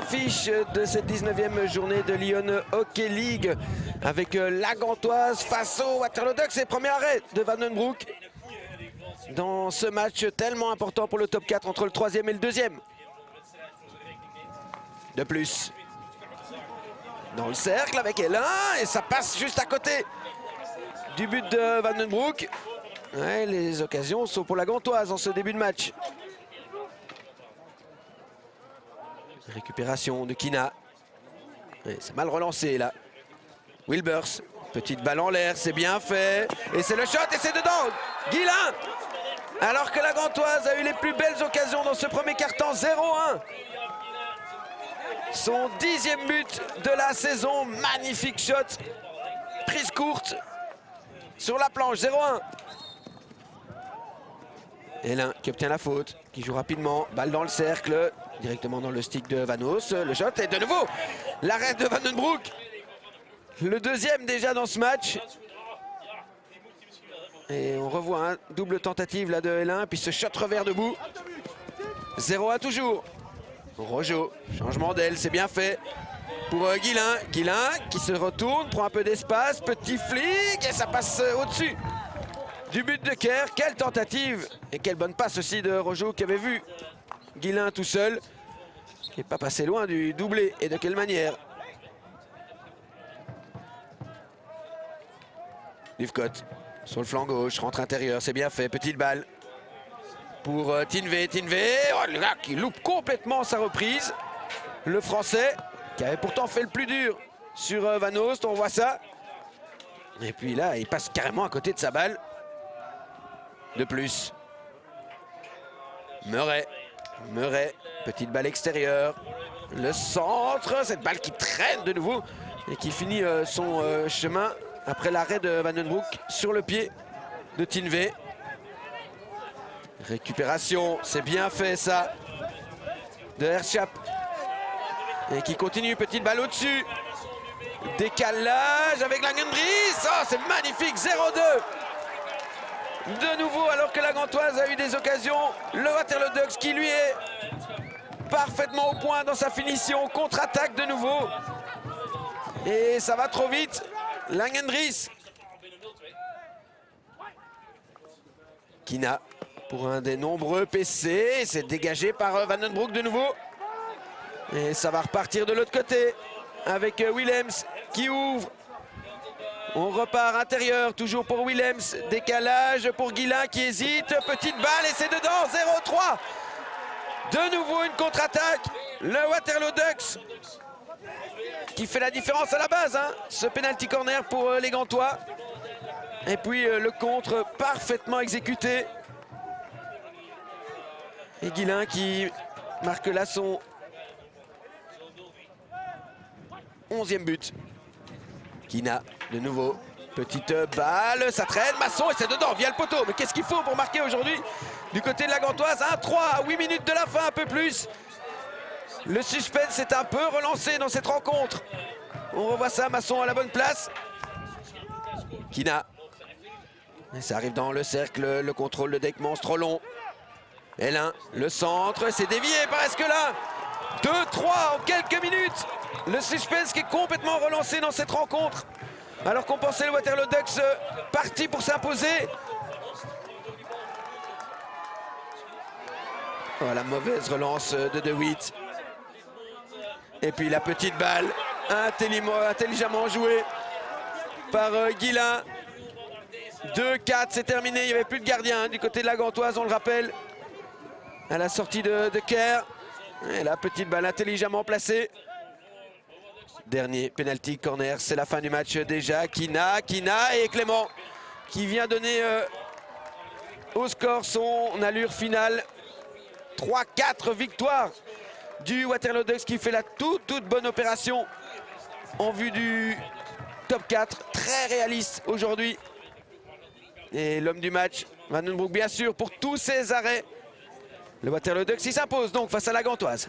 l'affiche de cette 19e journée de Lyon Hockey League avec la Gantoise face au Waterloo Ducks et premier arrêt de Van den Broek dans ce match tellement important pour le top 4 entre le 3e et le 2e. De plus, dans le cercle avec Hélin et ça passe juste à côté du but de Van den Broek. Ouais, les occasions sont pour la Gantoise en ce début de match. Récupération de Kina. C'est mal relancé là. Wilbers, petite balle en l'air, c'est bien fait. Et c'est le shot et c'est dedans. Guillain. Alors que la Gantoise a eu les plus belles occasions dans ce premier quart-temps, 0-1. Son 10e but de la saison, magnifique shot. Prise courte sur la planche, 0-1. Hélin qui obtient la faute, qui joue rapidement, balle dans le cercle, directement dans le stick de Vanos, le shot et de nouveau l'arrêt de Van den Broek. Le deuxième déjà dans ce match. Et on revoit un double tentative là de Hélin, puis ce shot revers debout. 0-1 toujours. Rojo, changement d'aile, c'est bien fait pour Guillain. Guillain qui se retourne, prend un peu d'espace, petit flic et ça passe au-dessus du but de Kerr. Quelle tentative et quelle bonne passe aussi de Rojo qui avait vu Guillain tout seul, qui n'est pas passé loin du doublé. Et de quelle manière. Livcott sur le flanc gauche, rentre intérieur, c'est bien fait, petite balle pour Tinvé. Oh, le gars qui loupe complètement sa reprise. Le Français qui avait pourtant fait le plus dur sur Vanos, on voit ça. Et puis là, il passe carrément à côté de sa balle. De plus, Murray, petite balle extérieure, le centre, cette balle qui traîne de nouveau et qui finit son chemin après l'arrêt de Van den Broek sur le pied de Tinvé. Récupération, c'est bien fait ça, de Herschap, et qui continue, petite balle au-dessus, décalage avec Langendries, oh c'est magnifique, 0-2. De nouveau, alors que la Gantoise a eu des occasions, le Waterloo Ducks qui lui est parfaitement au point dans sa finition. Contre-attaque de nouveau. Et ça va trop vite. Langendries. Kina pour un des nombreux PC. C'est dégagé par Van den Broek de nouveau. Et ça va repartir de l'autre côté avec Willems qui ouvre. On repart intérieur, toujours pour Willems. Décalage pour Guillain qui hésite. Petite balle et c'est dedans, 0-3. De nouveau une contre-attaque. Le Waterloo Ducks qui fait la différence à la base. Hein. Ce penalty corner pour les Gantois. Et puis le contre parfaitement exécuté. Et Guillain qui marque là son 11e but. Kina, de nouveau, petite balle, ça traîne, Masson et c'est dedans, via le poteau. Mais qu'est-ce qu'il faut pour marquer aujourd'hui du côté de la Gantoise? 1-3 à 8 minutes de la fin, un peu plus. Le suspense est un peu relancé dans cette rencontre. On revoit ça, Masson à la bonne place. Kina. Et ça arrive dans le cercle, le contrôle de Dekmans, trop long. Hélin, le centre, c'est dévié presque là. 2-3 en quelques minutes. Le suspense qui est complètement relancé dans cette rencontre. Alors qu'on pensait le Waterloo Ducks parti pour s'imposer. Oh, la mauvaise relance de De Witt. Et puis la petite balle intelligemment jouée par Guillain. 2-4, c'est terminé. Il n'y avait plus de gardien du côté de la Gantoise, on le rappelle. À la sortie de Kerr. Et la petite balle intelligemment placée. Dernier penalty corner, c'est la fin du match déjà. Kina et Clément qui vient donner au score son allure finale. 3-4 victoires du Waterloo Ducks qui fait la toute bonne opération en vue du top 4. Très réaliste aujourd'hui. Et l'homme du match, Van den Broek bien sûr, pour tous ses arrêts. Le Waterloo Ducks, il s'impose donc face à la Gantoise.